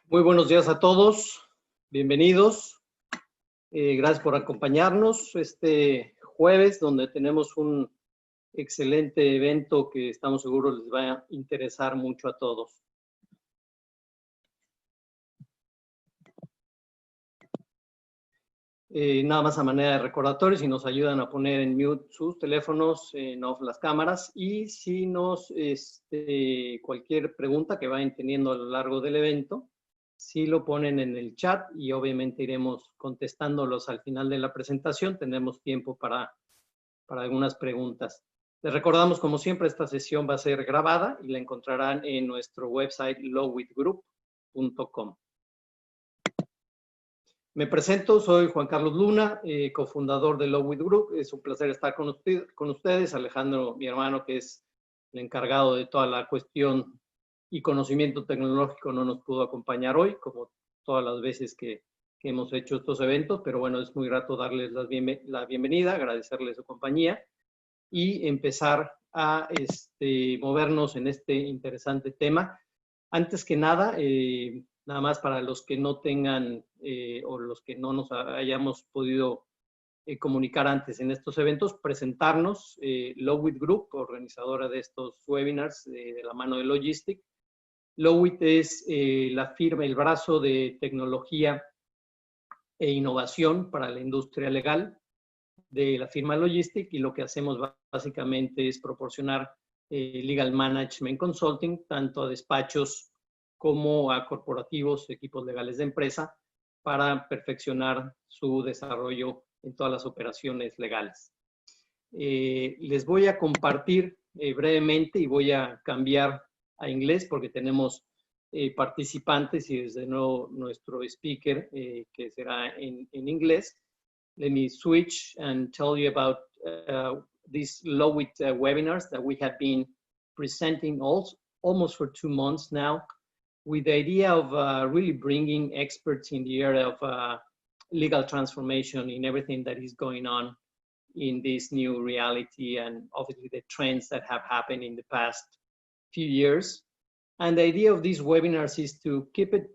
Muy buenos días a todos, bienvenidos. Gracias por acompañarnos este jueves, donde tenemos un excelente evento que estamos seguros les va a interesar mucho a todos. Nada más a manera de recordatorio, si nos ayudan a poner en mute sus teléfonos, en off las cámaras, y si nos, cualquier pregunta que vayan teniendo a lo largo del evento, si lo ponen en el chat y obviamente iremos contestándolos al final de la presentación. Tendremos tiempo para algunas preguntas. Les recordamos, como siempre, esta sesión va a ser grabada y la encontrarán en nuestro website lawitgroup.com. Me presento, soy Juan Carlos Luna, cofundador de Lawit Group. Es un placer estar con ustedes. Alejandro, mi hermano, que es el encargado de toda la cuestión y conocimiento tecnológico, no nos pudo acompañar hoy, como todas las veces que hemos hecho estos eventos, pero bueno, es muy grato darles la bienvenida, agradecerles su compañía y empezar a movernos en este interesante tema. Antes que nada, nada más para los que no tengan o los que no nos hayamos podido comunicar antes en estos eventos, presentarnos. Lawit Group, organizadora de estos webinars de la mano de Logistic. Lawit es la firma, el brazo de tecnología e innovación para la industria legal de la firma Logistic, y lo que hacemos básicamente es proporcionar legal management consulting tanto a despachos como a corporativos, equipos legales de empresa, para perfeccionar su desarrollo en todas las operaciones legales. Les voy a compartir brevemente y voy a cambiar a inglés porque tenemos participantes y desde nuevo nuestro speaker que será en inglés. Let me switch and tell you about these Lawit webinars that we have been presenting almost for 2 months now, with the idea of really bringing experts in the area of legal transformation in everything that is going on in this new reality, and obviously the trends that have happened in the past few years. And the idea of these webinars is to keep it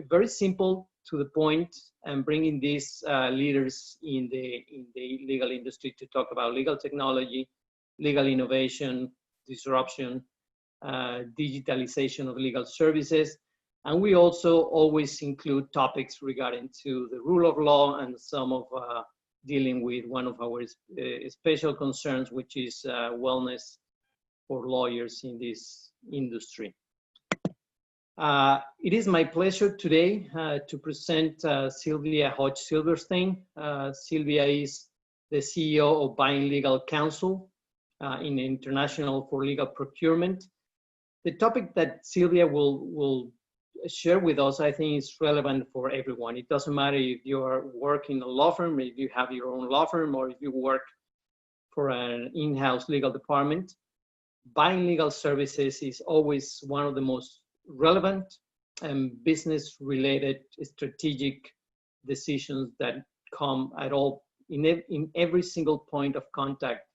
very simple, to the point, and bringing these leaders in the legal industry to talk about legal technology, legal innovation, disruption, digitalization of legal services. And we also always include topics regarding to the rule of law and some of dealing with one of our special concerns, which is wellness for lawyers in this industry. It is my pleasure today to present SILVIA HODGES Silverstein. SILVIA is the CEO of Buying Legal Counsel in International for Legal Procurement. The topic that SILVIA will share with us, I think, is relevant for everyone. It doesn't matter if you are working in a law firm, if you have your own law firm, or if you work for an in-house legal department. Buying legal services is always one of the most relevant and business-related strategic decisions that come at all in every single point of contact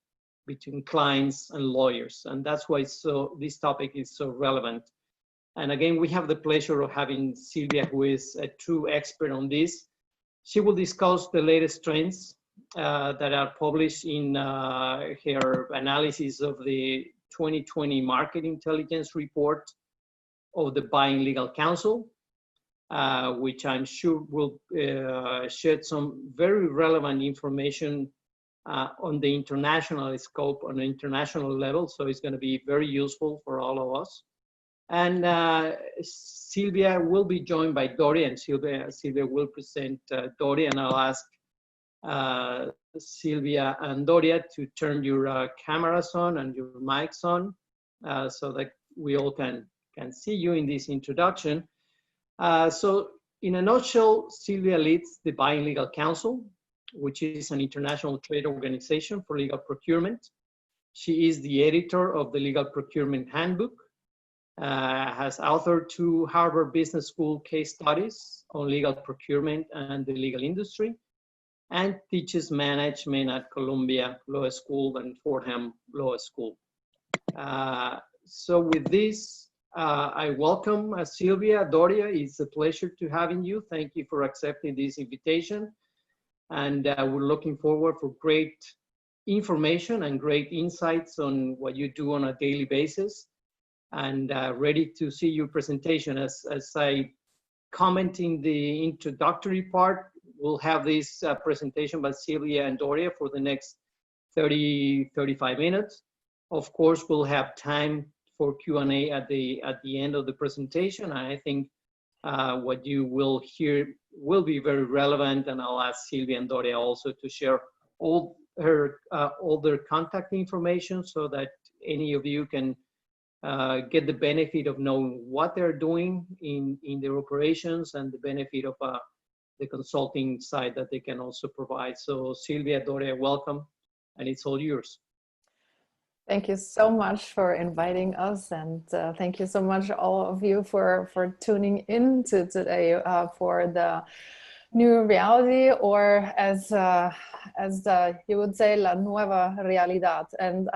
between clients and lawyers. And that's why this topic is so relevant. And again, we have the pleasure of having SILVIA, who is a true expert on this. She will discuss the latest trends that are published in her analysis of the 2020 Market Intelligence Report of the Buying Legal Counsel, which I'm sure will shed some very relevant information on the international scope, on the international level. So it's going to be very useful for all of us. And SILVIA will be joined by Dori, and SILVIA will present Dori, and I'll ask SILVIA and Doria to turn your cameras on and your mics on so that we all can see you in this introduction. So in a nutshell, SILVIA leads the Buying Legal Counsel, which is an international trade organization for legal procurement. She is the editor of the Legal Procurement Handbook, has authored 2 Harvard Business School case studies on legal procurement and the legal industry, and teaches management at Columbia Law School and Fordham Law School. So with this, I welcome Silvia, Doria. It's a pleasure to having you. Thank you for accepting this invitation. And we're looking forward for great information and great insights on what you do on a daily basis. And ready to see your presentation. As I comment in the introductory part, we'll have this presentation by Silvia and Doria for the next 35 minutes. Of course, we'll have time for Q&A at the end of the presentation. I think what you will hear will be very relevant, and I'll ask Silvia and Doria also to share all their contact information so that any of you can get the benefit of knowing what they're doing in their operations and the benefit of the consulting side that they can also provide. So Silvia, Doria, welcome, and it's all yours. Thank you so much for inviting us, and thank you so much all of you for tuning in to today for the new reality, or as you would say, la nueva realidad. And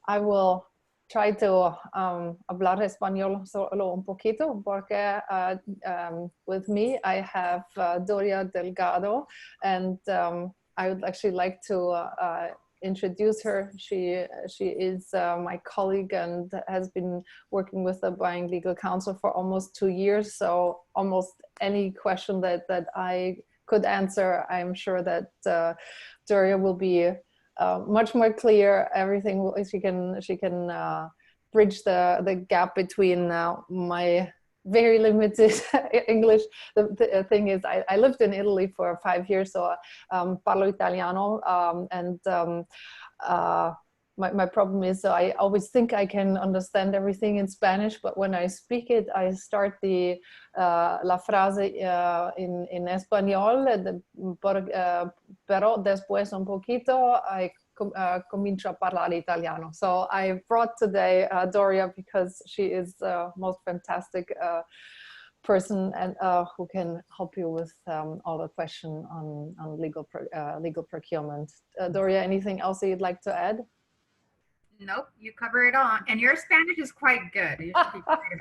I will try to hablar español solo un poquito, porque with me I have Doria Delgado, and I would actually like to introduce her. She is my colleague and has been working with the Buying Legal Counsel for almost 2 years. So almost any question that I could answer, I'm sure that Doria will be much more clear. Everything she can bridge the gap between my very limited English. The thing is, I lived in Italy for 5 years, so parlo italiano, and my problem is, so I always think I can understand everything in Spanish, but when I speak it, I start the la frase in español, pero después un poquito I comincio a parlare italiano. So I brought today Doria because she is the most fantastic person and who can help you with all the question on legal procurement. Doria, anything else that you'd like to add? Nope, you cover it all. And your Spanish is quite good. You should be quite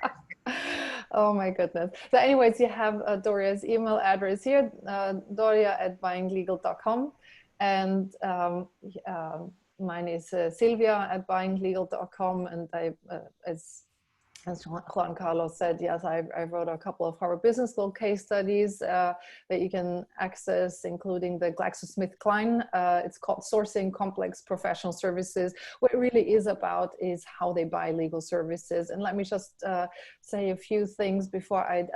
Oh my goodness. So anyways, you have Doria's email address here, doria@buyinglegal.com. And mine is Silvia@buyinglegal.com. And I, as Juan Carlos said, yes, I wrote a couple of Harvard Business School case studies that you can access, including the GlaxoSmithKline. It's called Sourcing Complex Professional Services. What it really is about is how they buy legal services. And let me just say a few things before I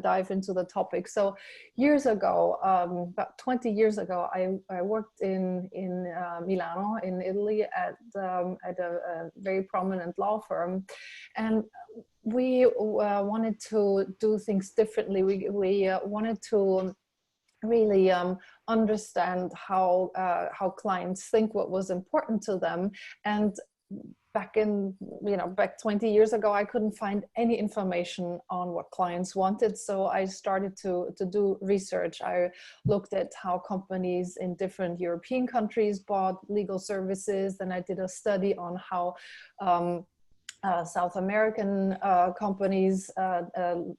dive into the topic. So years ago, about 20 years ago, I worked in Milano, in Italy, at a very prominent law firm. And we wanted to do things differently. We wanted to really understand how clients think, what was important to them. And back 20 years ago, I couldn't find any information on what clients wanted. So I started to do research. I looked at how companies in different European countries bought legal services. Then I did a study on how South American companies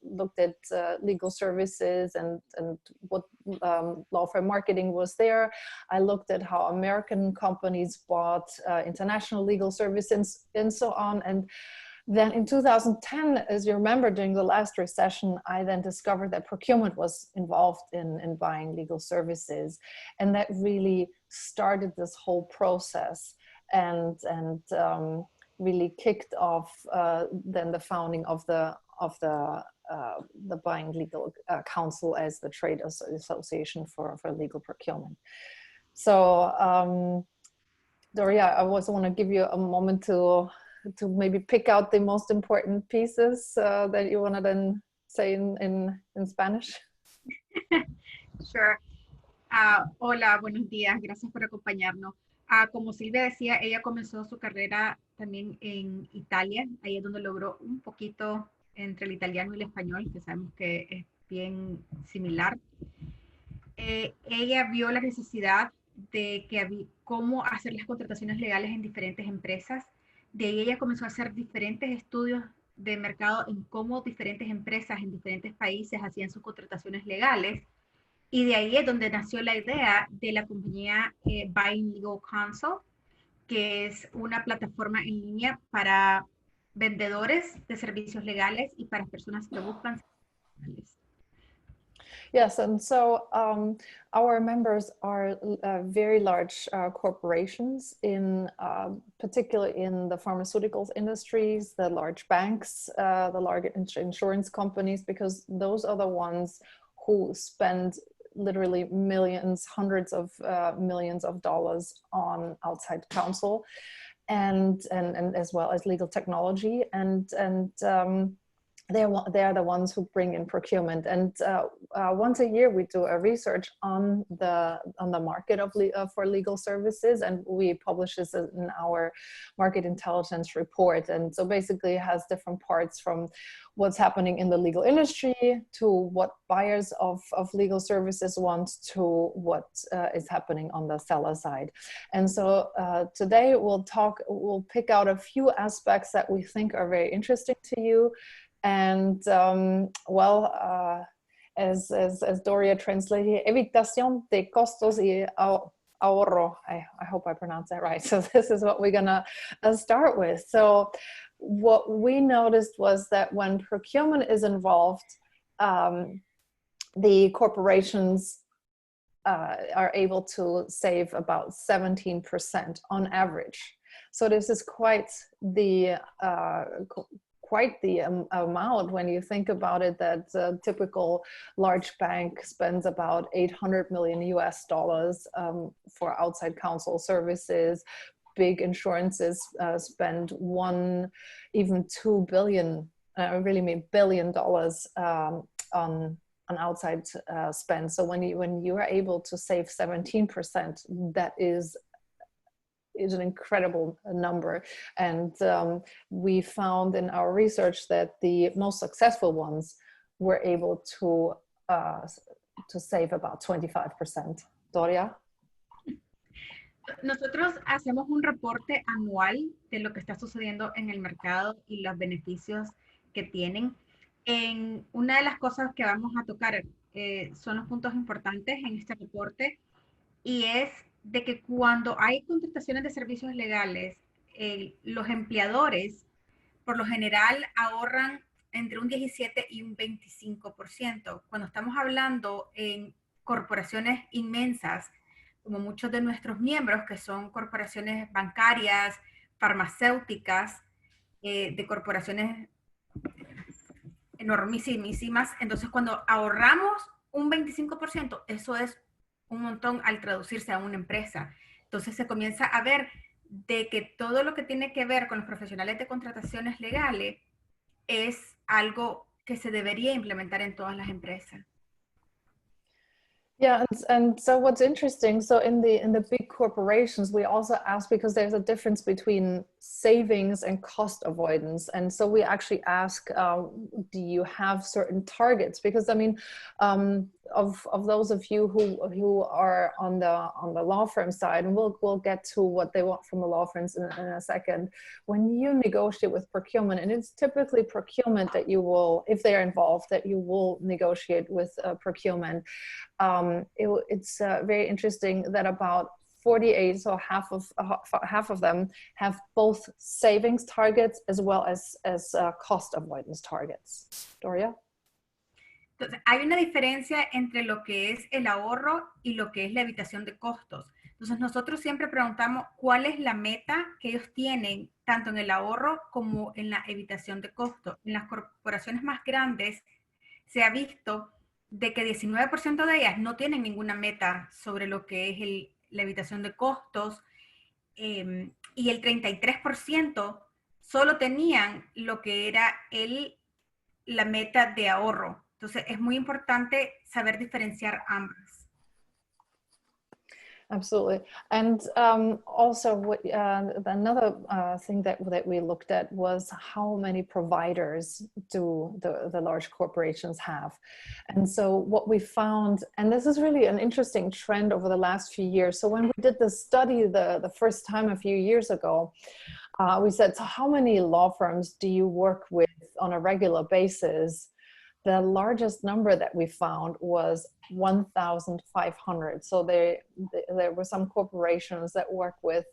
looked at legal services and what law firm marketing was there. I looked at how American companies bought international legal services and so on. And then in 2010, as you remember, during the last recession, I then discovered that procurement was involved in buying legal services. And that really started this whole process and really kicked off then the founding of the Buying Legal Council as the trade association for legal procurement. So Doria, I also want to give you a moment to maybe pick out the most important pieces that you want to then say in Spanish. Sure. Hola, buenos días. Gracias por acompañarnos. Como Silvia decía, ella comenzó su carrera también en Italia. Ahí es donde logró un poquito entre el italiano y el español, que sabemos que es bien similar. Ella vio la necesidad de cómo hacer las contrataciones legales en diferentes empresas. De ahí ella comenzó a hacer diferentes estudios de mercado en cómo diferentes empresas en diferentes países hacían sus contrataciones legales. Y de ahí es donde nació la idea de la compañía Buying Legal Counsel, que es una plataforma en línea para vendedores de servicios legales y para personas que buscan servicios legales. Yes, and so our members are very large corporations, in particularly in the pharmaceuticals industries, the large banks, the large insurance companies, because those are the ones who spend literally millions, hundreds of millions of dollars on outside counsel, and as well as legal technology, and they are the ones who bring in procurement. And once a year we do a research on the market for legal services, and we publish this in our market intelligence report. And so basically it has different parts, from what's happening in the legal industry to what buyers of legal services want to what is happening on the seller side. And so today we'll pick out a few aspects that we think are very interesting to you. And as Doria translated, evitación de costos y ahorro. I hope I pronounced that right. So this is what we're gonna start with. So what we noticed was that when procurement is involved, the corporations are able to save about 17% on average. So this is quite the amount when you think about it, that a typical large bank spends about $800 million US for outside counsel services. Big insurances spend $1, even $2 billion, I really mean $1 billion on outside spend. So when you are able to save 17%, that is an incredible number. And we found in our research that the most successful ones were able to save about 25%. Doria? Nosotros hacemos un reporte anual de lo que está sucediendo en el mercado y los beneficios que tienen. Una de las cosas que vamos a tocar son los puntos importantes en este reporte, y es de que cuando hay contrataciones de servicios legales, los empleadores por lo general ahorran entre un 17 y un 25%. Cuando estamos hablando en corporaciones inmensas, como muchos de nuestros miembros, que son corporaciones bancarias, farmacéuticas, de corporaciones enormísimas, entonces cuando ahorramos un 25%, eso es un montón al traducirse a una empresa. Entonces se comienza a ver de que todo lo que tiene que ver con los profesionales de contrataciones legales es algo que se debería implementar en todas las empresas. Yeah, and so what's interesting, so in the big corporations, we also ask, because there's a difference between savings and cost avoidance. And so we actually ask, do you have certain targets? Because I mean, of those of you who are on the law firm side, and we'll get to what they want from the law firms in a second. When you negotiate with procurement, and it's typically procurement that you will, if they are involved, that you will negotiate with procurement. It's very interesting that about 48, so half of them have both savings targets as well as cost avoidance targets. Doria? Entonces, hay una diferencia entre lo que es el ahorro y lo que es la evitación de costos. Entonces, nosotros siempre preguntamos cuál es la meta que ellos tienen, tanto en el ahorro como en la evitación de costos. En las corporaciones más grandes se ha visto de que 19% de ellas no tienen ninguna meta sobre lo que es la evitación de costos, y el 33% solo tenían lo que era la meta de ahorro. Entonces es muy importante saber diferenciar ambas. Absolutely. And also another thing that we looked at was how many providers do the large corporations have. And so what we found, and this is really an interesting trend over the last few years. So when we did the study the first time a few years ago, We said, so how many law firms do you work with on a regular basis? The largest number that we found was 1,500. So there were some corporations that work with,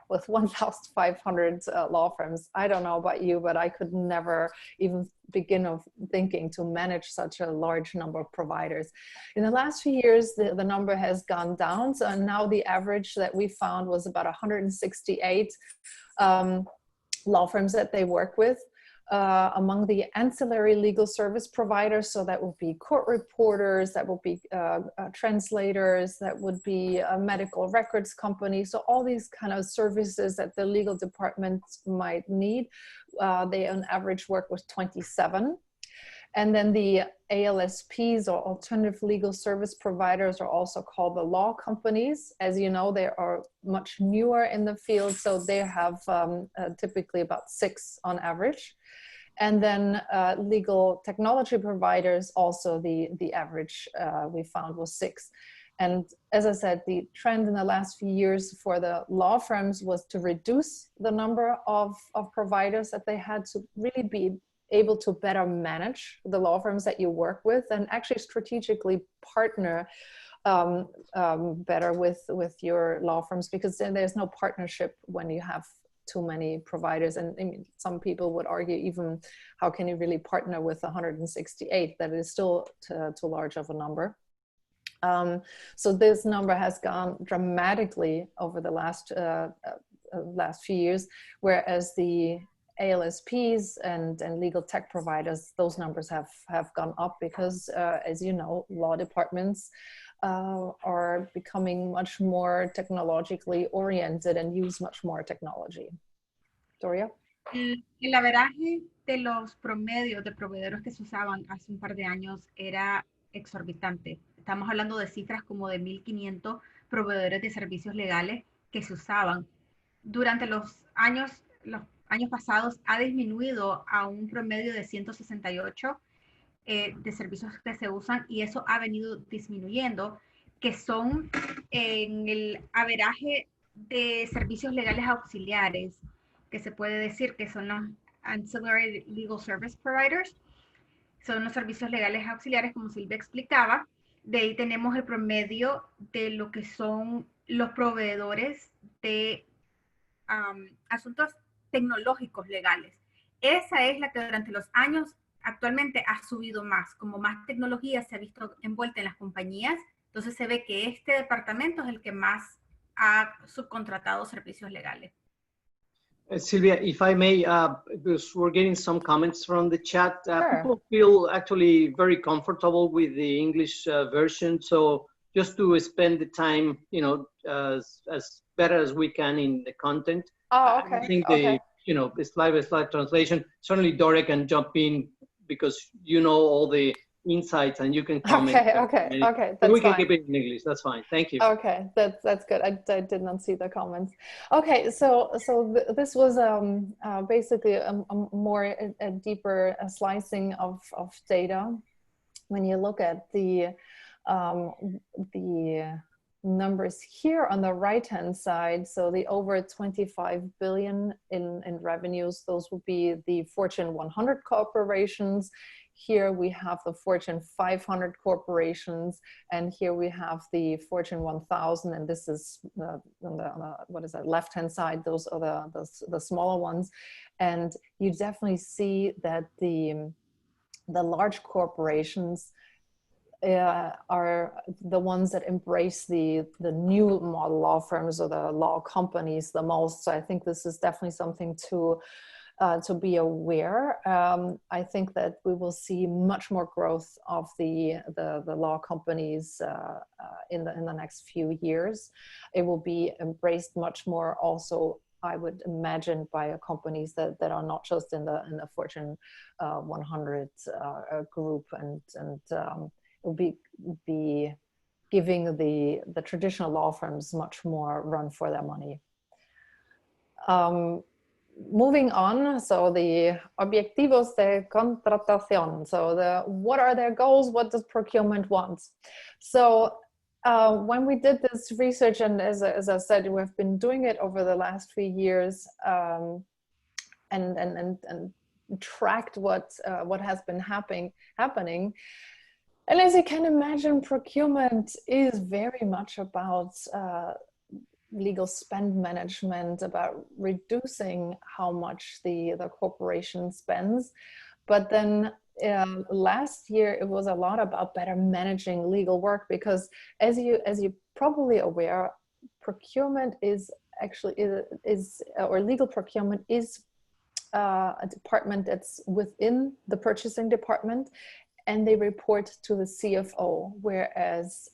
with 1,500 law firms. I don't know about you, but I could never even begin of thinking to manage such a large number of providers. In the last few years, the number has gone down. So now the average that we found was about 168 law firms that they work with. Among the ancillary legal service providers, so that would be court reporters, that would be translators, that would be medical records companies. So all these kind of services that the legal department might need, they on average work with 27. And then the ALSPs, or alternative legal service providers, are also called the law companies. As you know, they are much newer in the field, so they have typically about 6 on average. And then legal technology providers, also the average we found was 6. And as I said, the trend in the last few years for the law firms was to reduce the number of providers that they had, to really be able to better manage the law firms that you work with, and actually strategically partner better with your law firms, because then there's no partnership when you have too many providers. And I mean, some people would argue, even how can you really partner with 168? That is still too large of a number. So this number has gone dramatically over the last few years, whereas the ALSPs and legal tech providers, those numbers have gone up because, as you know, law departments are becoming much more technologically oriented and use much more technology. Victoria? El averaje de los promedios de proveedores que se usaban hace un par de años era exorbitante. Estamos hablando de cifras como de 1.500 proveedores de servicios legales que se usaban. Durante los años pasados ha disminuido a un promedio de 168 de servicios que se usan, y eso ha venido disminuyendo, que son en el averaje de servicios legales auxiliares, que se puede decir que son los ancillary legal service providers. Son los servicios legales auxiliares, como Silvia explicaba. De ahí tenemos el promedio de lo que son los proveedores de asuntos tecnológicos legales. Esa es la que durante los años actualmente ha subido más. Como más tecnología se ha visto envuelta en las compañías, entonces se ve que este departamento es el que más ha subcontratado servicios legales. Silvia, if I may, because we're getting some comments from the chat. Sure. People feel actually very comfortable with the English version, so just to spend the time, you know, as better as we can in the content. Oh, okay. I think okay. you know, the slide translation. Certainly, Dora can jump in because you know all the insights and you can comment. Okay. But we can fine. keep it in English. That's fine. Thank you. Okay, that's good. I did not see the comments. Okay, so this was basically a deeper slicing of data. When you look at the numbers here on the right-hand side, so the over 25 billion in revenues, those would be the Fortune 100 corporations. Here we have the Fortune 500 corporations, and here we have the Fortune 1000, and this is on the what is that, left-hand side, those are the smaller ones. And you definitely see that the large corporations are the ones that embrace the new model law firms or the law companies the most. So I think this is definitely something to be aware. I think that we will see much more growth of the law companies in the next few years. It will be embraced much more also, I would imagine, by companies that are not just in the Fortune 100 group, and will be giving the traditional law firms much more run for their money. Moving on, so the objetivos de contratación. So what are their goals? What does procurement want? So When we did this research, and as I said, we've been doing it over the last few years, and tracked what has been happening. And as you can imagine, procurement is very much about legal spend management, about reducing how much the corporation spends. But then last year, it was a lot about better managing legal work, because as you probably aware, procurement is actually or legal procurement is a department that's within the purchasing department, and they report to the CFO, whereas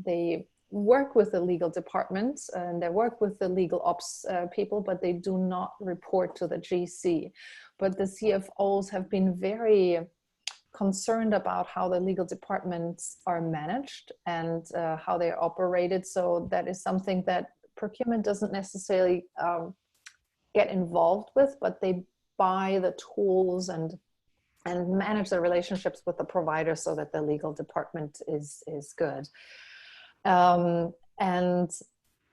they work with the legal department and they work with the legal ops people, but they do not report to the GC. But the CFOs have been very concerned about how the legal departments are managed and how they're operated. So that is something that procurement doesn't necessarily get involved with, but they buy the tools and manage the relationships with the provider so that the legal department is good. And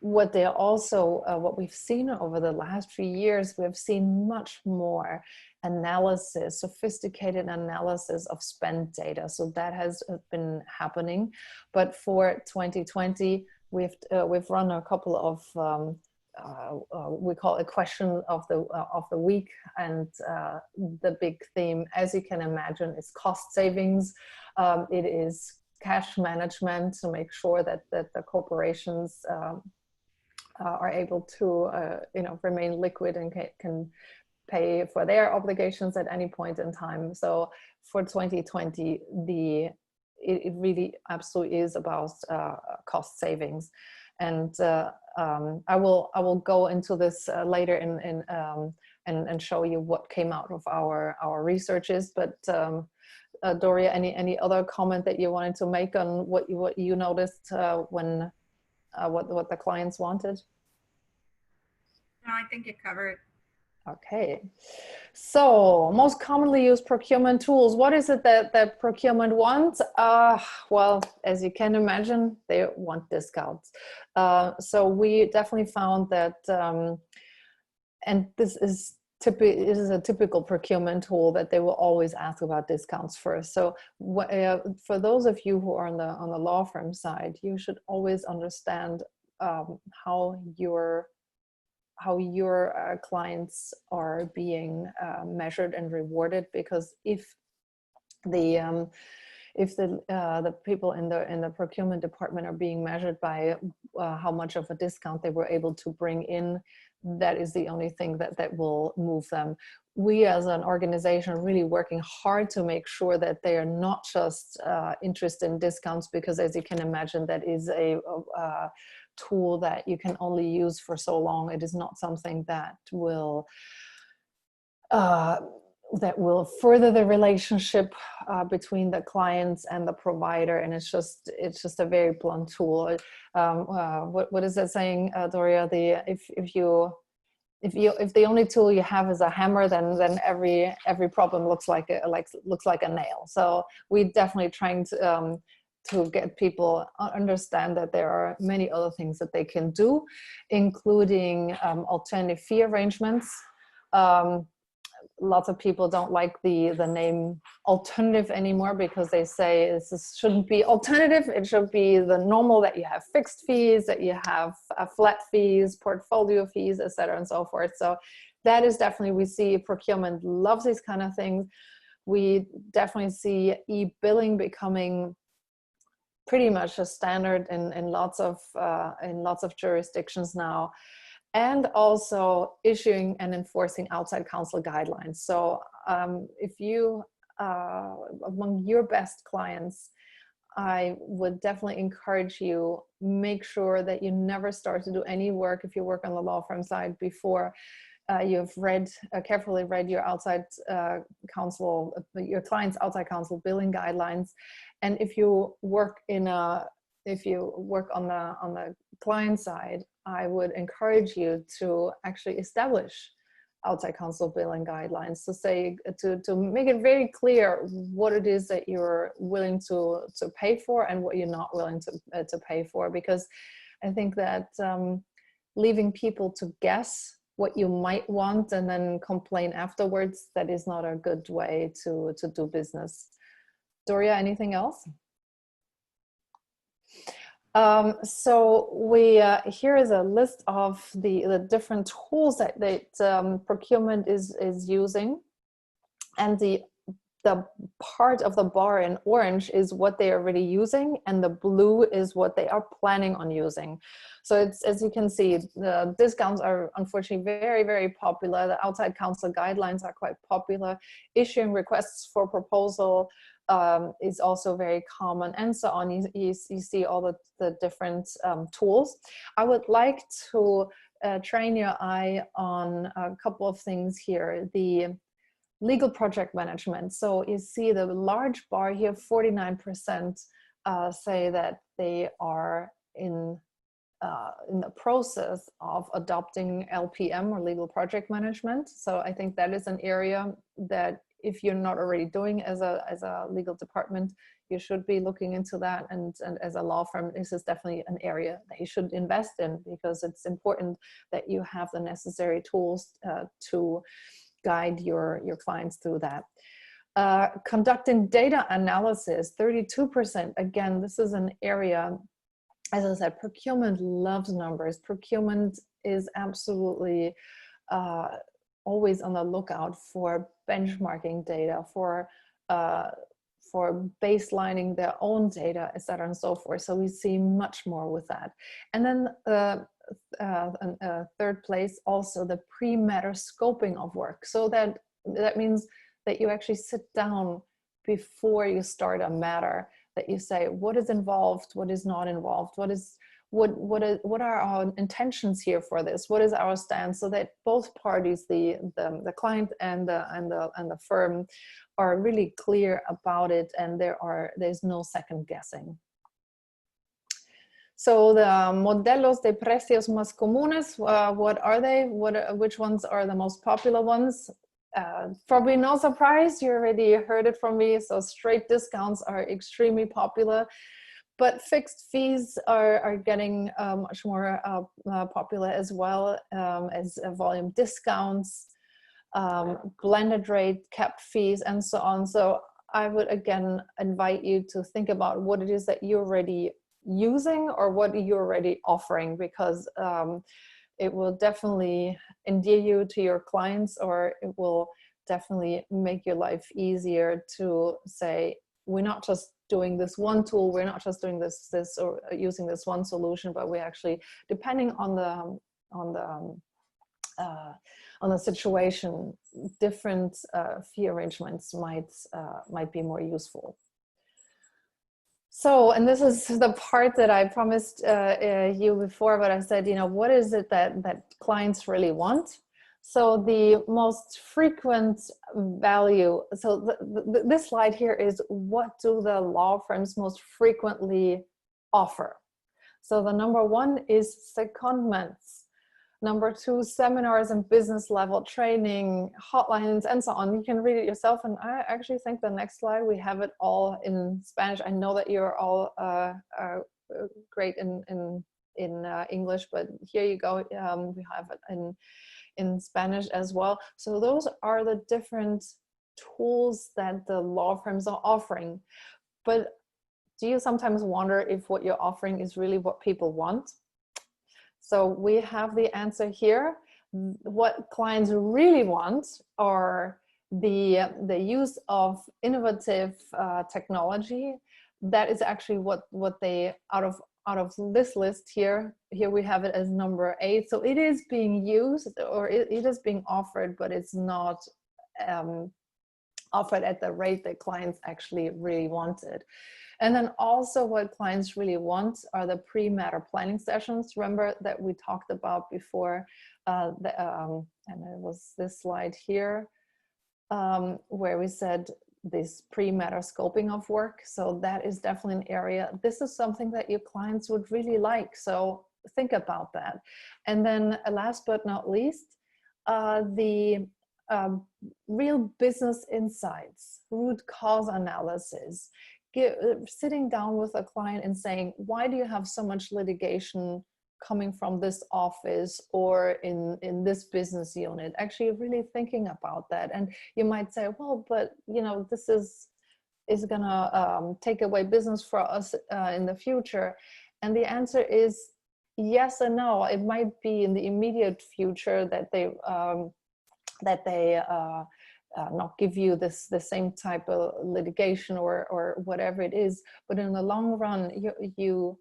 what they also, what we've seen over the last few years, we've seen much more analysis, sophisticated analysis of spend data. So that has been happening. But for 2020, we've run a couple of we call it question of the week, and the big theme, as you can imagine, is cost savings. It is cash management to make sure that the corporations are able to remain liquid and can pay for their obligations at any point in time. So for 2020, it really absolutely is about cost savings. And I will go into this later and show you what came out of our researches. But Doria, any other comment that you wanted to make on what you noticed when what the clients wanted? No, I think you covered. Okay, so most commonly used procurement tools. What is it that procurement wants? Well, as you can imagine, they want discounts. So we definitely found that, and this is a typical procurement tool, that they will always ask about discounts first. So for those of you who are on the law firm side, you should always understand how your clients are being measured and rewarded, because if the people in the procurement department are being measured by how much of a discount they were able to bring in, that is the only thing that will move them. We as an organization are really working hard to make sure that they are not just interested in discounts, because as you can imagine, that is a tool that you can only use for so long. It is not something that will further the relationship between the clients and the provider, and it's just a very blunt tool. What is that saying, Doria? If the only tool you have is a hammer, then every problem looks like a nail. So we're definitely trying to get people understand that there are many other things that they can do, including alternative fee arrangements. Lots of people don't like the name alternative anymore, because they say this shouldn't be alternative. It should be the normal, that you have fixed fees, that you have flat fees, portfolio fees, etc., and so forth. So that is definitely, we see procurement loves these kind of things. We definitely see e-billing becoming pretty much a standard in lots of jurisdictions now, and also issuing and enforcing outside counsel guidelines. So if you, among your best clients, I would definitely encourage you, make sure that you never start to do any work, if you work on the law firm side, before you've carefully read your outside counsel, your client's outside counsel billing guidelines. And if you work on the client side, I would encourage you to actually establish outside counsel billing guidelines to say, to make it very clear what it is that you're willing to pay for and what you're not willing to pay for. Because I think that leaving people to guess what you might want and then complain afterwards, that is not a good way to do business. Doria, anything else? So we here is a list of the different tools that procurement is using, and the part of the bar in orange is what they are already using, and the blue is what they are planning on using. So it's, as you can see, the discounts are unfortunately very, very popular. The outside counsel guidelines are quite popular. Issuing requests for proposal is also very common, and so on. You see all the different tools. I would like to train your eye on a couple of things here. The legal project management. So you see the large bar here, 49% say that they are in the process of adopting LPM, or legal project management. So I think that is an area that if you're not already doing as a legal department, you should be looking into that. And as a law firm, this is definitely an area that you should invest in, because it's important that you have the necessary tools to guide your clients through that. Conducting data analysis, 32%. Again, this is an area, as I said, procurement loves numbers. Procurement is absolutely always on the lookout for benchmarking data, for baselining their own data, etc., and so forth. So we see much more with that. And then third place, also the pre-matter scoping of work. So that means that you actually sit down before you start a matter, that you say what is involved, what is not involved, what are our intentions here for this, what is our stance, so that both parties, the client and the firm, are really clear about it, and there's no second guessing. So the modelos de precios más comunes, what are they? Which ones are the most popular ones? Probably no surprise, you already heard it from me. So straight discounts are extremely popular, but fixed fees are getting much more popular as well, as volume discounts, blended rate, capped fees, and so on. So I would again invite you to think about what it is that you're already using or what you're already offering, because it will definitely endear you to your clients, or it will definitely make your life easier to say, we're not just doing this one tool, we're not just doing this or using this one solution, but we're actually, depending on the situation, different fee arrangements might be more useful. So, and this is the part that I promised you before, but I said, what is it that clients really want? So the most frequent value, so this slide here is what do the law firms most frequently offer? So the number one is secondments. Number two, seminars and business level training, hotlines, and so on. You can read it yourself. And I actually think the next slide, we have it all in Spanish. I know that you're all great in English, but here you go. We have it in Spanish as well. So those are the different tools that the law firms are offering. But do you sometimes wonder if what you're offering is really what people want? So we have the answer here. What clients really want are the use of innovative technology. That is actually what they, out of this list here we have it as number 8. So it is being used, or it is being offered, but it's not offered at the rate that clients actually really wanted. And then also what clients really want are the pre-matter planning sessions. Remember that we talked about before, and it was this slide here, where we said this pre-matter scoping of work. So that is definitely an area. This is something that your clients would really like. So think about that. And then last but not least, the real business insights, root cause analysis, sitting down with a client and saying, why do you have so much litigation coming from this office or in this business unit? Actually really thinking about that. And you might say, well, but you know, this is gonna take away business for us in the future. And the answer is yes and no. It might be in the immediate future that they not give you the same type of litigation or whatever it is, but in the long run, you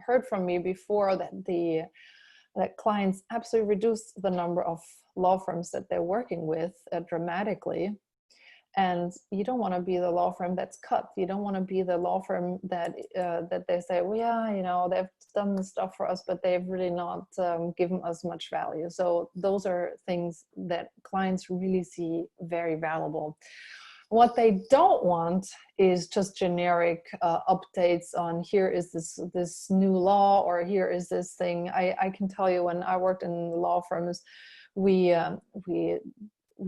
heard from me before that clients absolutely reduce the number of law firms that they're working with dramatically. And you don't want to be the law firm that's cut. You don't want to be the law firm that they say, well, yeah, you know, they've done stuff for us, but they've really not given us much value. So those are things that clients really see very valuable. What they don't want is just generic updates on here is this new law or here is this thing. I can tell you when I worked in the law firms, we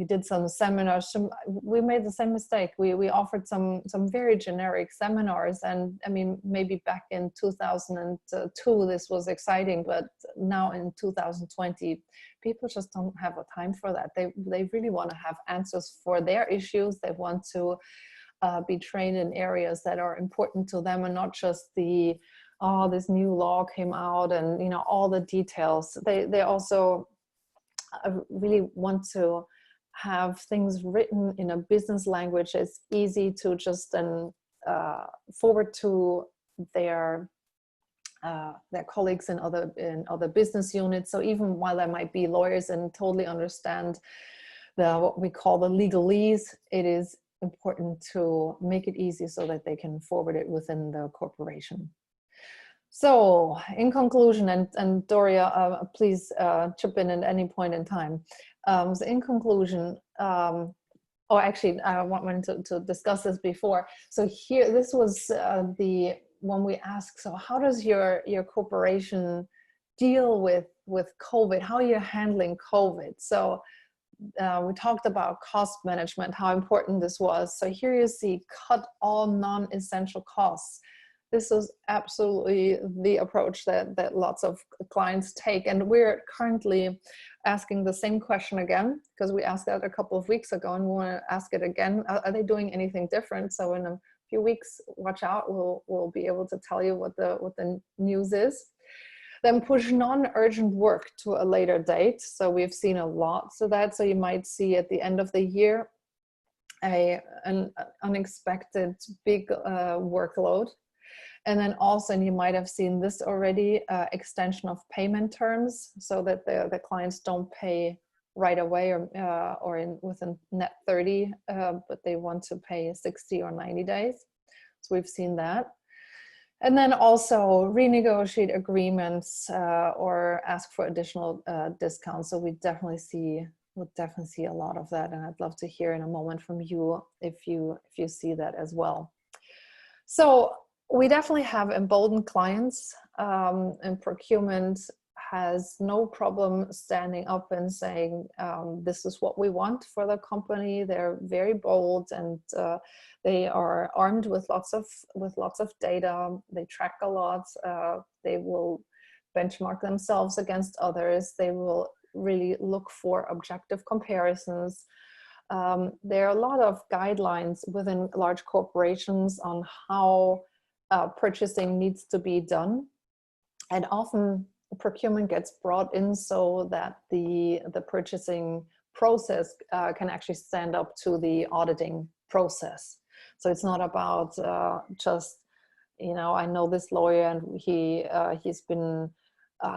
did some seminars. We made the same mistake. We offered some very generic seminars, and I mean, maybe back in 2002 this was exciting, but now in 2020 people just don't have the time for that. They really want to have answers for their issues. They want to be trained in areas that are important to them, and not just this new law came out and you know all the details. They also really want to have things written in a business language that's easy to just then forward to their colleagues in other business units. So even while there might be lawyers and totally understand what we call the legalese, it is important to make it easy so that they can forward it within the corporation. So in conclusion, and Doria, please chip in at any point in time. So in conclusion, actually, I wanted to discuss this before. So here, this was when we asked, so how does your corporation deal with COVID? How are you handling COVID? So we talked about cost management, how important this was. So here you see, cut all non-essential costs. This is absolutely the approach that lots of clients take. And we're currently asking the same question again, because we asked that a couple of weeks ago and we want to ask it again. Are they doing anything different? So in a few weeks, watch out, we'll be able to tell you what the news is. Then push non-urgent work to a later date. So we've seen a lot of that. So you might see at the end of the year, an unexpected big workload. And then also, and you might have seen this already, extension of payment terms so that the clients don't pay right away or within net 30, but they want to pay 60 or 90 days. So we've seen that. And then also renegotiate agreements or ask for additional discounts. So we definitely see a lot of that. And I'd love to hear in a moment from you if you see that as well. So we definitely have emboldened clients, and procurement has no problem standing up and saying, this is what we want for the company. They're very bold, and they are armed with lots of data. They track a lot. They will benchmark themselves against others. They will really look for objective comparisons. There are a lot of guidelines within large corporations on how purchasing needs to be done, and often procurement gets brought in so that the purchasing process can actually stand up to the auditing process. So it's not about just, you know, I know this lawyer and he's been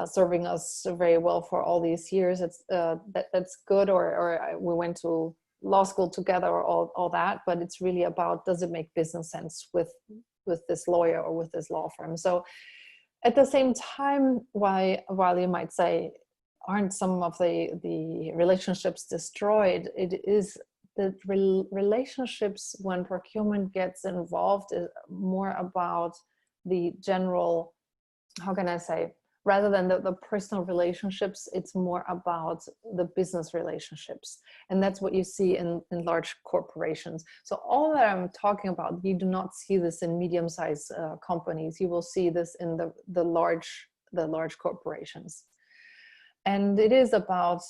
serving us very well for all these years. It's that's good, or we went to law school together, or all that. But it's really about, does it make business sense with this lawyer or with this law firm? So at the same time, while you might say, aren't some of the relationships destroyed, it is the relationships when procurement gets involved is more about the general, how can I say, rather than the personal relationships, it's more about the business relationships. And that's what you see in large corporations. So all that I'm talking about, you do not see this in medium-sized companies. You will see this in the large corporations. And it is about,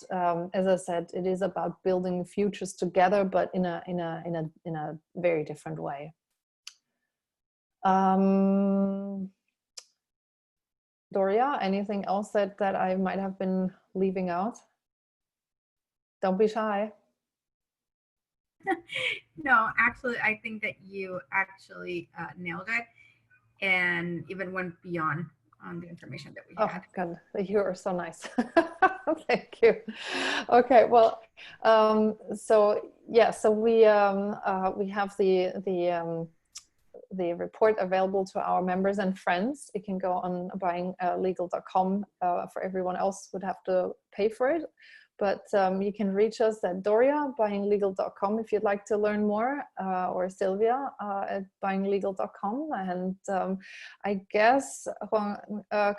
as I said, it is about building futures together, but in a very different way. Doria, anything else that I might have been leaving out? Don't be shy. No, actually, I think that you actually nailed it and even went beyond on the information that we had. Oh, God, you are so nice. Thank you. Okay, well, so yeah, so we have the report available to our members and friends. You can go on buyinglegal.com. For everyone else would have to pay for it. But you can reach us at Doria, buyinglegal.com if you'd like to learn more, or Sylvia at buyinglegal.com. And I guess,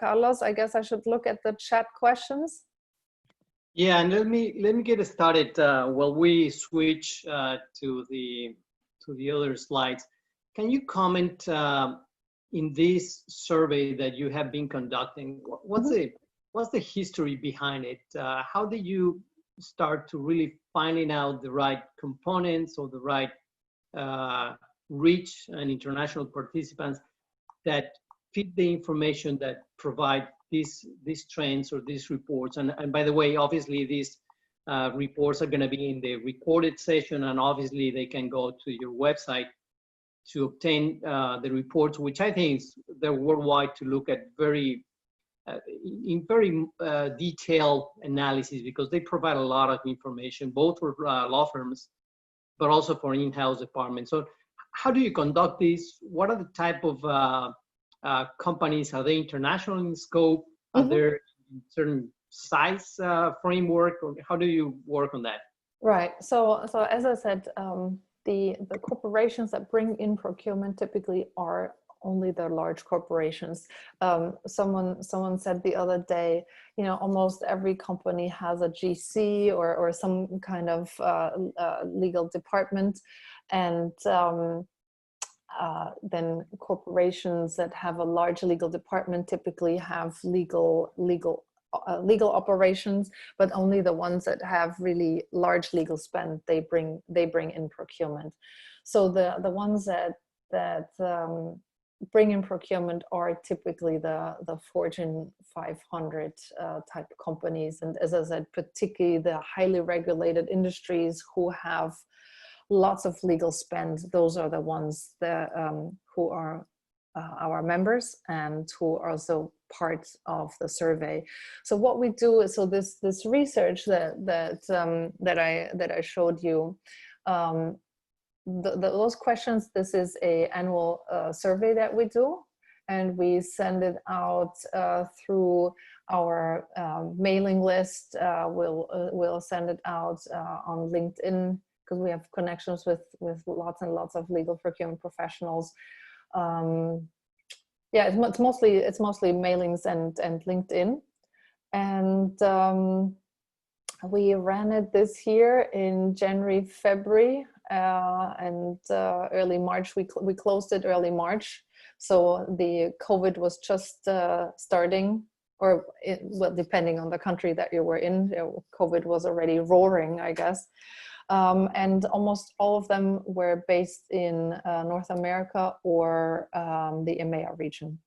Carlos, I guess I should look at the chat questions. Yeah, and let me get started while we switch to the other slides. Can you comment in this survey that you have been conducting? What's the history behind it? How did you start to really finding out the right components or the right reach and international participants that fit the information that provide these trends or these reports? And by the way, obviously these reports are going to be in the recorded session, and obviously they can go to your website to obtain the reports, which I think they're worldwide to look at in very detailed analysis, because they provide a lot of information, both for law firms, but also for in-house departments. So how do you conduct this? What are the type of companies? Are they international in scope? Are there certain size framework? Or how do you work on that? Right. So as I said, the corporations that bring in procurement typically are only the large corporations. Someone said the other day, you know, almost every company has a GC or some kind of legal department, and then corporations that have a large legal department typically have legal operations, but only the ones that have really large legal spend they bring in procurement. So the ones that bring in procurement are typically the Fortune 500 type companies, and as I said, particularly the highly regulated industries who have lots of legal spend. Those are the ones that who are our members and who are also part of the survey. So what we do is, so this research that I showed you, those questions, this is a annual survey that we do, and we send it out through our mailing list. We'll send it out on LinkedIn, because we have connections with lots and lots of legal procurement professionals. Yeah, it's mostly mailings and LinkedIn, and we ran it this year in January, February, and early March. We closed it early March, so the COVID was just starting, or well, depending on the country that you were in, COVID was already roaring, I guess. And almost all of them were based in North America or the EMEA region.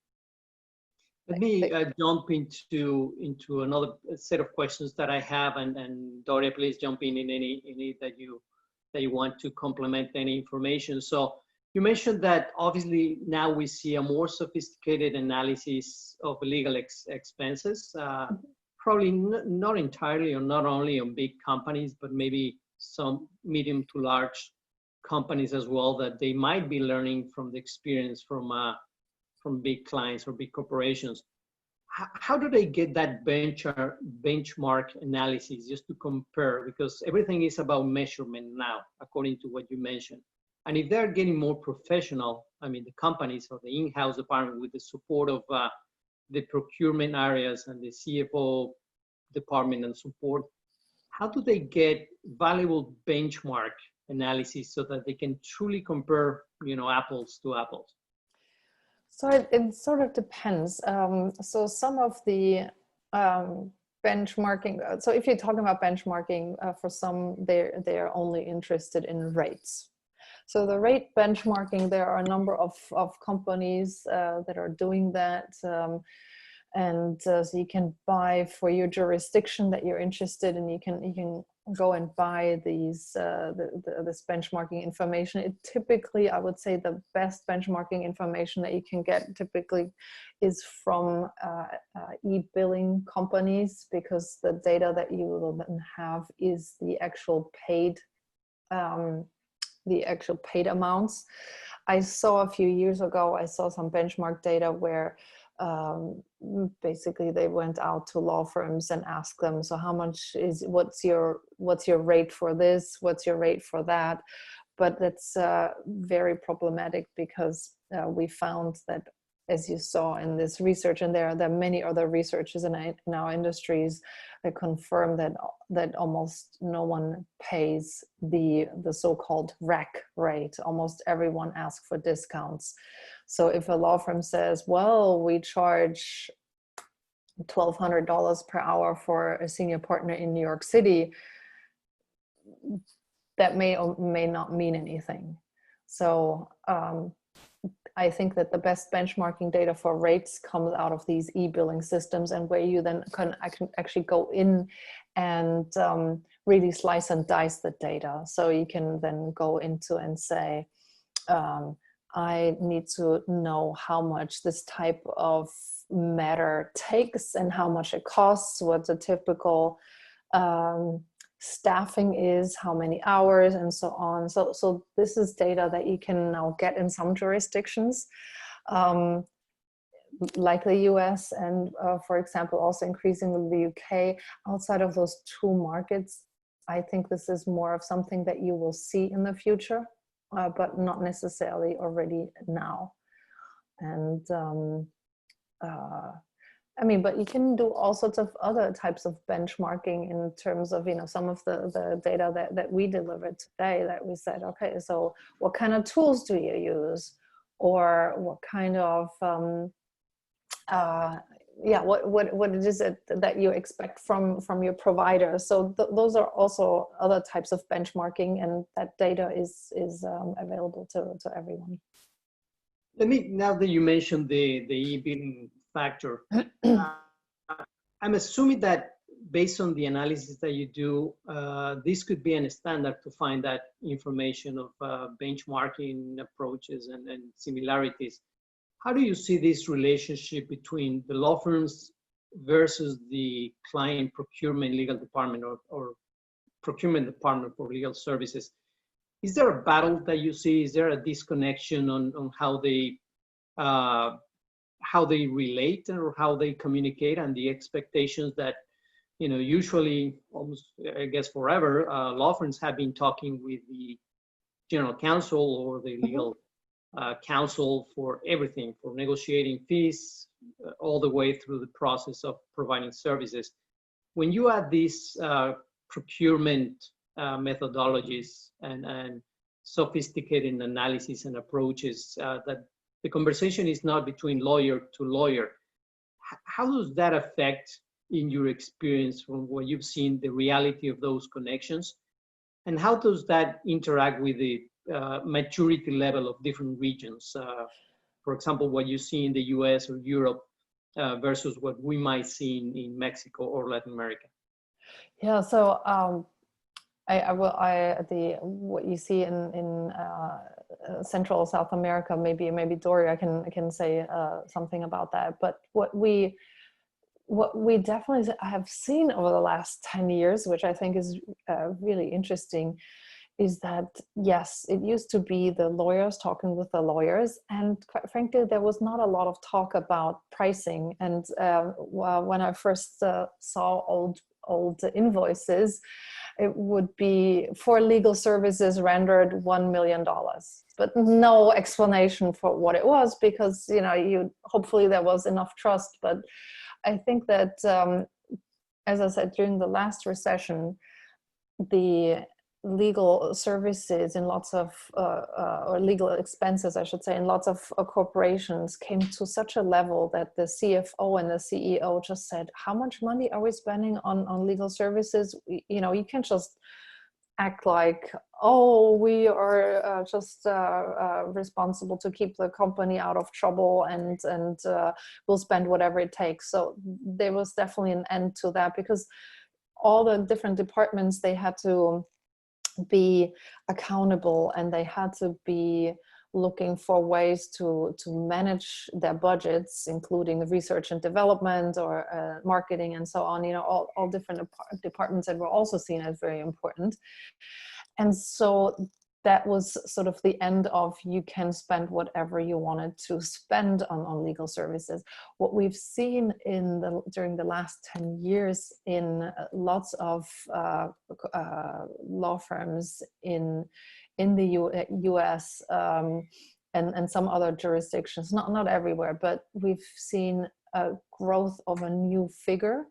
Let me jump into another set of questions that I have, and Doria, please jump in any that you want to complement any information. So you mentioned that obviously now we see a more sophisticated analysis of legal expenses, probably not entirely or not only on big companies, but maybe some medium to large companies as well, that they might be learning from the experience from big clients or big corporations. How do they get that benchmark analysis just to compare? Because everything is about measurement now, according to what you mentioned. And if they're getting more professional, I mean, the companies or the in-house department with the support of the procurement areas and the CFO department and support, how do they get valuable benchmark analysis so that they can truly compare, apples to apples? So it sort of depends. So some of the benchmarking, so if you're talking about benchmarking, for some, they're only interested in rates. So the rate benchmarking, there are a number of companies that are doing that. So you can buy for your jurisdiction that you're interested in. You can go and buy these this benchmarking information. It typically, I would say, the best benchmarking information that you can get typically is from e-billing companies, because the data that you will then have is the actual paid amounts. I saw a few years ago, I saw some benchmark data where basically they went out to law firms and asked them, so how much what's your rate for this, what's your rate for that? But that's very problematic, because we found that, as you saw in this research, and there are many other researchers in our industries that confirm that almost no one pays the so-called rack rate. Almost everyone asks for discounts. So if a law firm says, well, we charge $1,200 per hour for a senior partner in New York City, that may or may not mean anything. So I think that the best benchmarking data for rates comes out of these e-billing systems, and where you then can actually go in and really slice and dice the data. So you can then go into and say, I need to know how much this type of matter takes and how much it costs, what the typical staffing is, how many hours, and so on. So this is data that you can now get in some jurisdictions, like the US, and for example, also increasingly the UK. Outside of those two markets, I think this is more of something that you will see in the future, but not necessarily already now. And but you can do all sorts of other types of benchmarking in terms of, some of the data that we delivered today, that we said, okay, so what kind of tools do you use? Or what kind of, what it is that you expect from your provider. So those are also other types of benchmarking, and that data is available to everyone. Now that you mentioned the e-billing factor, I'm assuming that based on the analysis that you do, this could be a standard to find that information of benchmarking approaches and similarities. How do you see this relationship between the law firms versus the client procurement legal department or procurement department for legal services? Is there a battle that you see? Is there a disconnection on how they relate or how they communicate, and the expectations that, usually almost, I guess, forever, law firms have been talking with the general counsel or the legal counsel for everything, for negotiating fees, all the way through the process of providing services. When you add these procurement methodologies and sophisticated analysis and approaches, that the conversation is not between lawyer to lawyer, how does that affect, in your experience, from what you've seen, the reality of those connections? And how does that interact with the maturity level of different regions? For example, what you see in the US or Europe versus what we might see in Mexico or Latin America? Yeah, so what you see in Central South America, maybe Dory, I can say something about that. But what we definitely have seen over the last 10 years, which I think is really interesting, is that, yes, it used to be the lawyers talking with the lawyers, and quite frankly, there was not a lot of talk about pricing. And when I first saw old invoices, it would be for legal services rendered $1 million, but no explanation for what it was, because, you know, hopefully there was enough trust. But I think that, as I said, during the last recession, the legal services in lots of, or legal expenses, I should say, in lots of corporations came to such a level that the CFO and the CEO just said, how much money are we spending on legal services? You know, you can't just act like, oh, we are just responsible to keep the company out of trouble, and we'll spend whatever it takes. So there was definitely an end to that, because all the different departments, they had to be accountable, and they had to be looking for ways to manage their budgets, including research and development, or marketing, and so on, you know, all different departments that were also seen as very important. And so that was sort of the end of, you can spend whatever you wanted to spend on legal services. What we've seen during the last 10 years in lots of law firms in the US and some other jurisdictions, not everywhere, but we've seen a growth of a new figure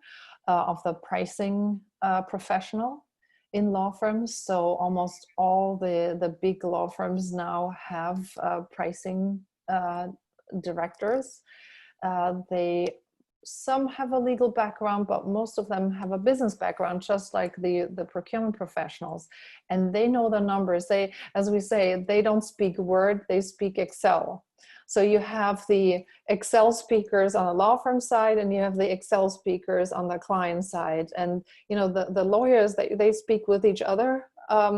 of the pricing professional in law firms. So almost all the big law firms now have pricing directors. Some have a legal background, but most of them have a business background, just like the procurement professionals. And they know the numbers. They, as we say, they don't speak Word, they speak Excel. So you have the Excel speakers on the law firm side, and you have the Excel speakers on the client side. And, you know, the lawyers, they speak with each other.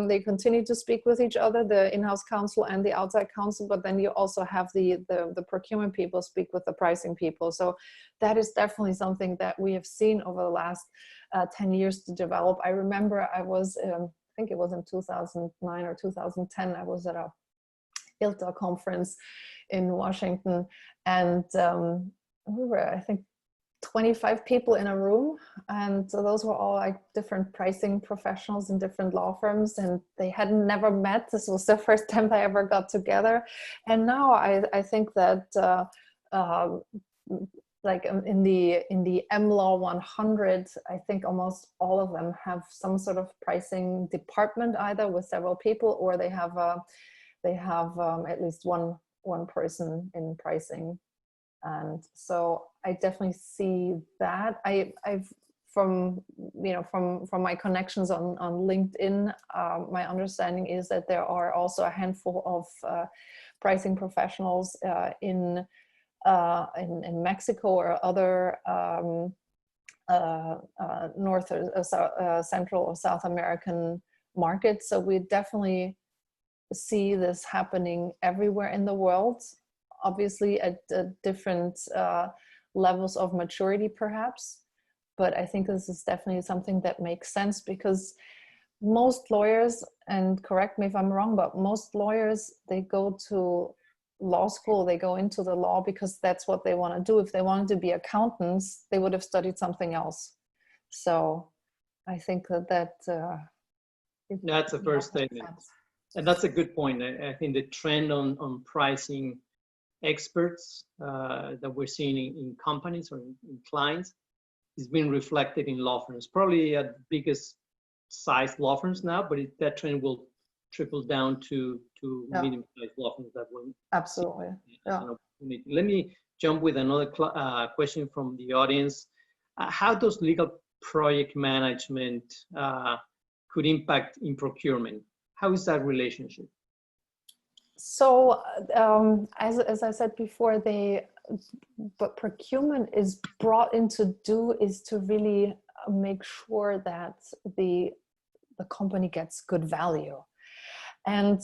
They continue to speak with each other, the in-house counsel and the outside counsel, but then you also have the procurement people speak with the pricing people. So that is definitely something that we have seen over the last 10 years to develop. I remember I was, I think it was in 2009 or 2010, I was at a ILTA conference in Washington, and we were, I think, 25 people in a room, and so those were all like different pricing professionals in different law firms, and they had never met. This was the first time they ever got together. And now I think that like in the MLaw 100, I think almost all of them have some sort of pricing department, either with several people, or they have at least one person in pricing. And so I definitely see that. I've from my connections on LinkedIn, my understanding is that there are also a handful of pricing professionals in Mexico or other North or Central or South American markets. So we definitely see this happening everywhere in the world, obviously at different levels of maturity perhaps, but I think this is definitely something that makes sense, because most lawyers, and correct me if I'm wrong, but most lawyers, they go to law school, they go into the law because that's what they want to do. If they wanted to be accountants, they would have studied something else. So I think that's a fair statement. And that's a good point. I think the trend on pricing experts that we're seeing in companies or in clients is being reflected in law firms, probably at biggest size law firms now, but that trend will trickle down to medium-sized law firms that will absolutely. Let me jump with another question from the audience. How does legal project management could impact in procurement? How is that relationship? So as I said before, but procurement is brought in to really make sure that the company gets good value. And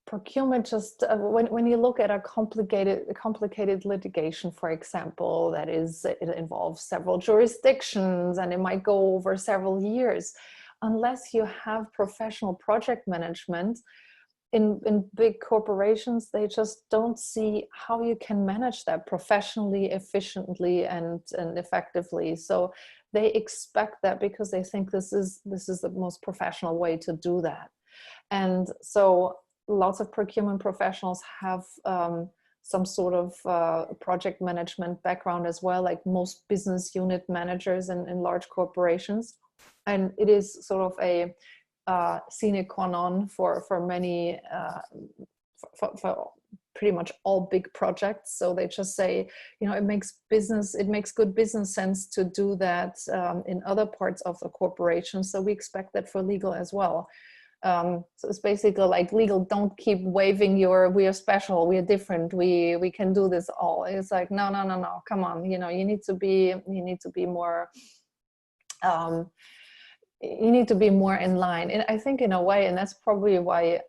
procurement just, when you look at a complicated litigation, for example, it involves several jurisdictions and it might go over several years, unless you have professional project management in big corporations, they just don't see how you can manage that professionally, efficiently, and effectively. So they expect that because they think this is the most professional way to do that. And so lots of procurement professionals have some sort of project management background as well, like most business unit managers in large corporations. And it is sort of a sine qua non for many, for pretty much all big projects. So they just say, you know, it makes good business sense to do that in other parts of the corporation. So we expect that for legal as well. So it's basically like legal, don't keep waving your, we are special, we are different, we can do this all. It's like, no, come on, you know, you need to be more, you need to be more in line. And I think in a way, and that's probably why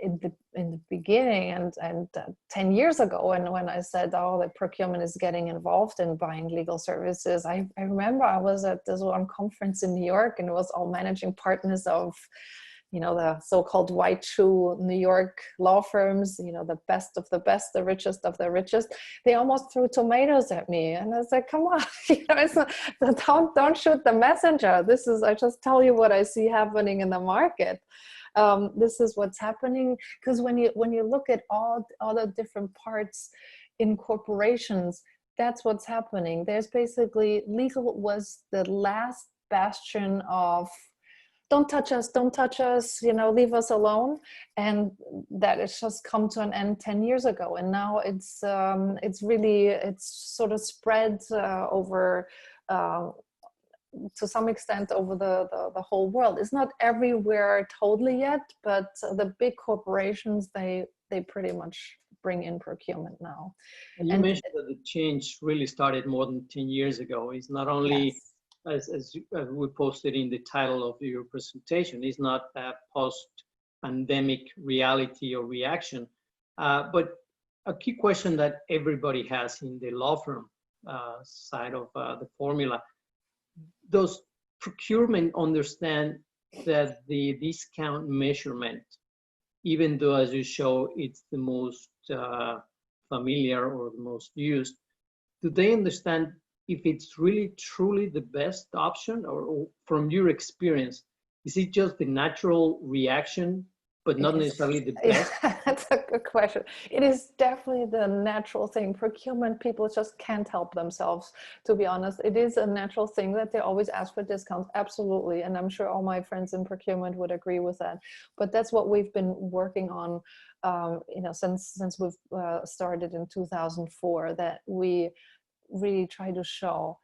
in the beginning and 10 years ago, and when I said, oh, the procurement is getting involved in buying legal services, I remember I was at this one conference in New York, and it was all managing partners of, you know, the so-called white shoe New York law firms, you know, the best of the best, the richest of the richest. They almost threw tomatoes at me. And I was like, come on, you know, it's not, don't shoot the messenger. This is, I just tell you what I see happening in the market. This is what's happening. Because when you look at all the different parts in corporations, that's what's happening. There's basically, legal was the last bastion of, don't touch us, you know, leave us alone. And that has just come to an end 10 years ago. And now it's sort of spread over, to some extent, over the whole world. It's not everywhere totally yet, but the big corporations, they pretty much bring in procurement now. And you mentioned that the change really started more than 10 years ago. It's not only, yes, as we posted in the title of your presentation, is not a post-pandemic reality or reaction, but a key question that everybody has in the law firm side of the formula. Does procurement understand that the discount measurement, even though, as you show, it's the most familiar or the most used, do they understand if it's really truly the best option? Or from your experience, is it just the natural reaction, but not necessarily the best? Yeah, that's a good question. It is definitely the natural thing. Procurement people just can't help themselves, to be honest. It is a natural thing that they always ask for discounts, absolutely. And I'm sure all my friends in procurement would agree with that. But that's what we've been working on, you know, since we've started in 2004, that we really try to show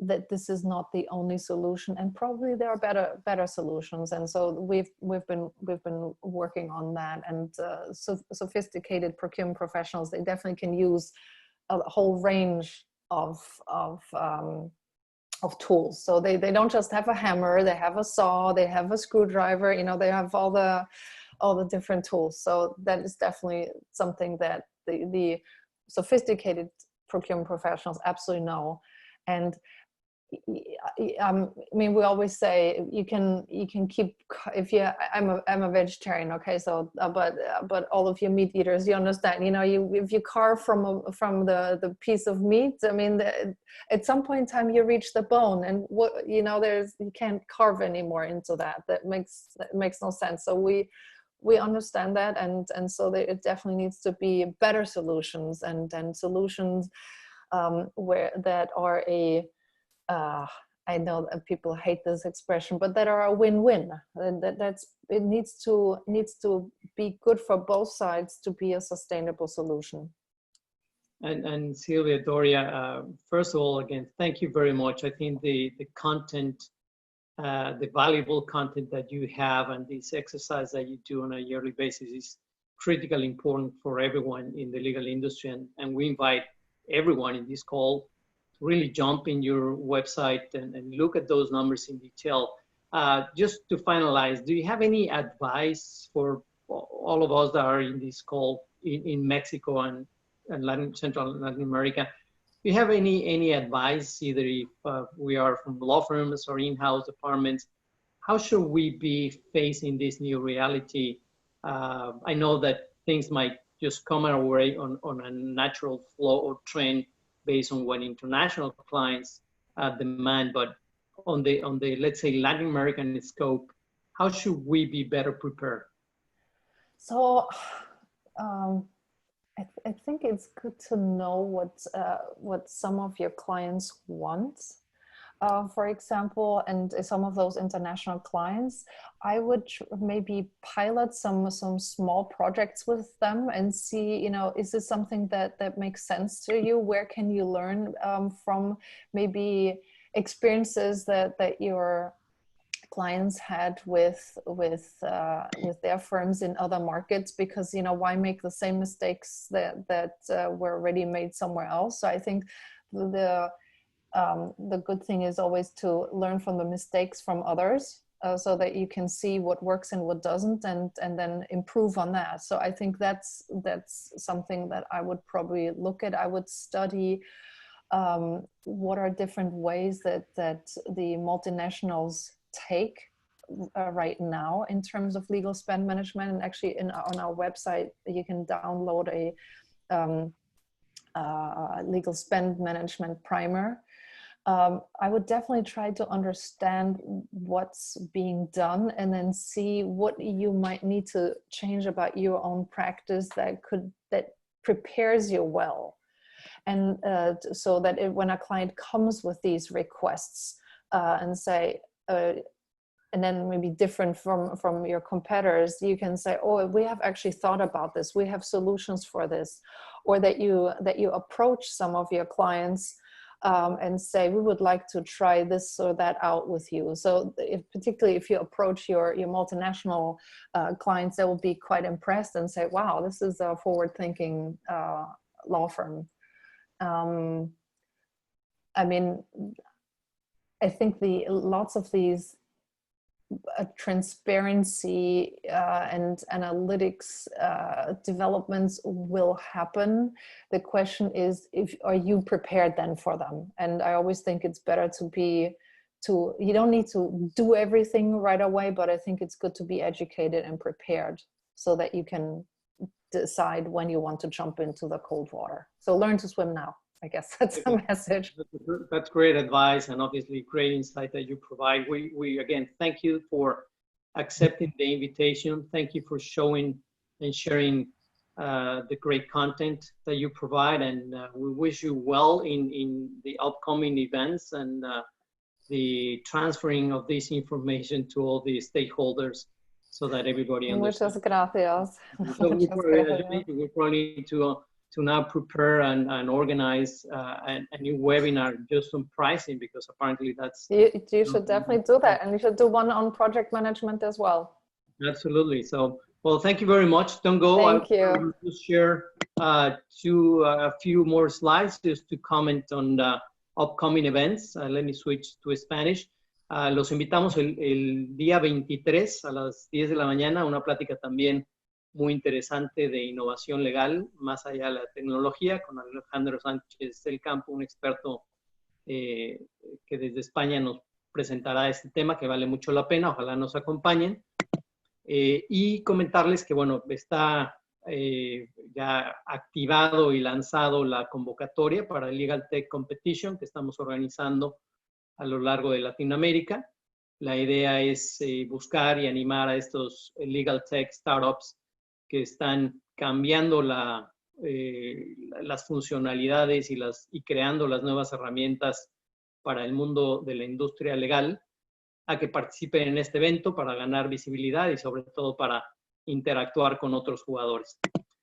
that this is not the only solution, and probably there are better solutions. And so we've been working on that. And sophisticated procurement professionals, they definitely can use a whole range of tools. So they don't just have a hammer, they have a saw, they have a screwdriver, you know, they have all the different tools. So that is definitely something that the sophisticated procurement professionals absolutely know. And I mean, we always say you can keep, if you, I'm a vegetarian, okay, so but all of you meat eaters, you understand, you know, if you carve from the piece of meat, I mean, at some point in time you reach the bone, and what, you know, you can't carve anymore into that. That makes no sense. So we understand that, and so it definitely needs to be better solutions, and solutions where that are I know that people hate this expression, but that are a win-win. It needs to be good for both sides to be a sustainable solution. And Silvia, Doria, first of all, again, thank you very much. I think the content, the valuable content that you have, and this exercise that you do on a yearly basis is critically important for everyone in the legal industry. And we invite everyone in this call to really jump in your website and look at those numbers in detail. Just to finalize, do you have any advice for all of us that are in this call in Mexico and Central and Latin America? Do you have any advice, either if we are from law firms or in-house departments? How should we be facing this new reality? I know that things might just come our way on a natural flow or trend based on what international clients demand, but on the let's say Latin American scope, how should we be better prepared? So I think it's good to know what some of your clients want. For example, and some of those international clients, I would maybe pilot some small projects with them and see, you know, is this something that makes sense to you? Where can you learn from maybe experiences that your clients had with their firms in other markets? Because, you know, why make the same mistakes that were already made somewhere else? So I think the good thing is always to learn from the mistakes from others, so that you can see what works and what doesn't, and then improve on that. So I think that's something that I would probably look at. I would study what are different ways that the multinationals take right now in terms of legal spend management. And actually on our website, you can download a legal spend management primer. I would definitely try to understand what's being done and then see what you might need to change about your own practice that prepares you well. And so that when a client comes with these requests and say, and then maybe different from your competitors, you can say, oh, we have actually thought about this. We have solutions for this. Or that you approach some of your clients and say, we would like to try this or that out with you. So particularly if you approach your multinational clients, they will be quite impressed and say, wow, this is a forward-thinking law firm. I mean, I think lots of these transparency and analytics developments will happen. The question is, are you prepared then for them? And I always think it's better you don't need to do everything right away, but I think it's good to be educated and prepared so that you can decide when you want to jump into the cold water. So learn to swim now. I guess that's the message. That's great advice, and obviously great insight that you provide. We again, thank you for accepting the invitation. Thank you for showing and sharing the great content that you provide, and we wish you well in the upcoming events and the transferring of this information to all the stakeholders so that everybody understands. Muchas gracias. So we probably need to now prepare and organize a new webinar just on pricing, because apparently that's... You should definitely do that, and you should do one on project management as well. Absolutely. So, well, thank you very much. Don't go. Thank you. I'll just share a few more slides just to comment on the upcoming events. Let me switch to Spanish. Los invitamos el día 23 a las 10 de la mañana a una plática también muy interesante de innovación legal, más allá de la tecnología, con Alejandro Sánchez del Campo, un experto que desde España nos presentará este tema, que vale mucho la pena, ojalá nos acompañen. Y comentarles que, bueno, está ya activado y lanzado la convocatoria para el Legal Tech Competition que estamos organizando a lo largo de Latinoamérica. La idea es buscar y animar a estos Legal Tech Startups que están cambiando las funcionalidades y creando las nuevas herramientas para el mundo de la industria legal, a que participen en este evento para ganar visibilidad y sobre todo para interactuar con otros jugadores.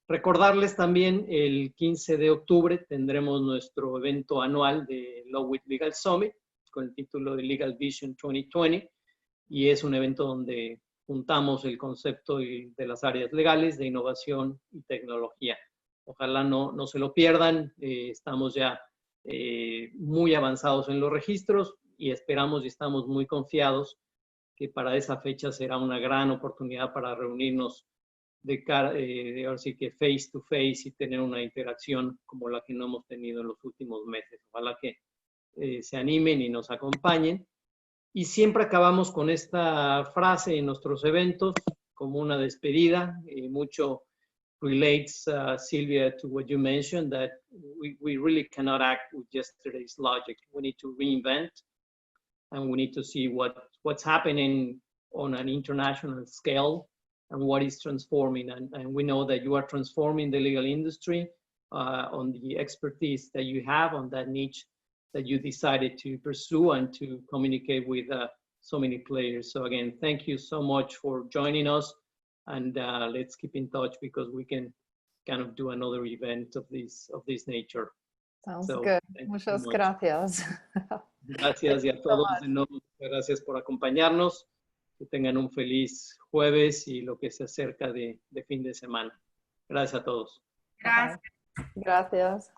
Recordarles también, el 15 de octubre tendremos nuestro evento anual de Lawit Legal Summit con el título de Legal Vision 2020, y es un evento donde juntamos el concepto de las áreas legales, de innovación y tecnología. Ojalá no se lo pierdan. Estamos ya muy avanzados en los registros y esperamos y estamos muy confiados que para esa fecha será una gran oportunidad para reunirnos ahora sí que face to face y tener una interacción como la que no hemos tenido en los últimos meses. Ojalá que se animen y nos acompañen. Y siempre acabamos con esta frase en nuestros eventos, como una despedida, mucho relates, Silvia, to what you mentioned, that we really cannot act with yesterday's logic. We need to reinvent, and we need to see what's happening on an international scale and what is transforming. And we know that you are transforming the legal industry on the expertise that you have on that niche that you decided to pursue and to communicate with so many players. So again, thank you so much for joining us, and let's keep in touch because we can kind of do another event of this nature. Sounds good. Muchas gracias. Gracias y a todos de nuevo. Gracias por acompañarnos. Que tengan un feliz jueves y lo que se acerca de fin de semana. Gracias a todos. Gracias. Gracias.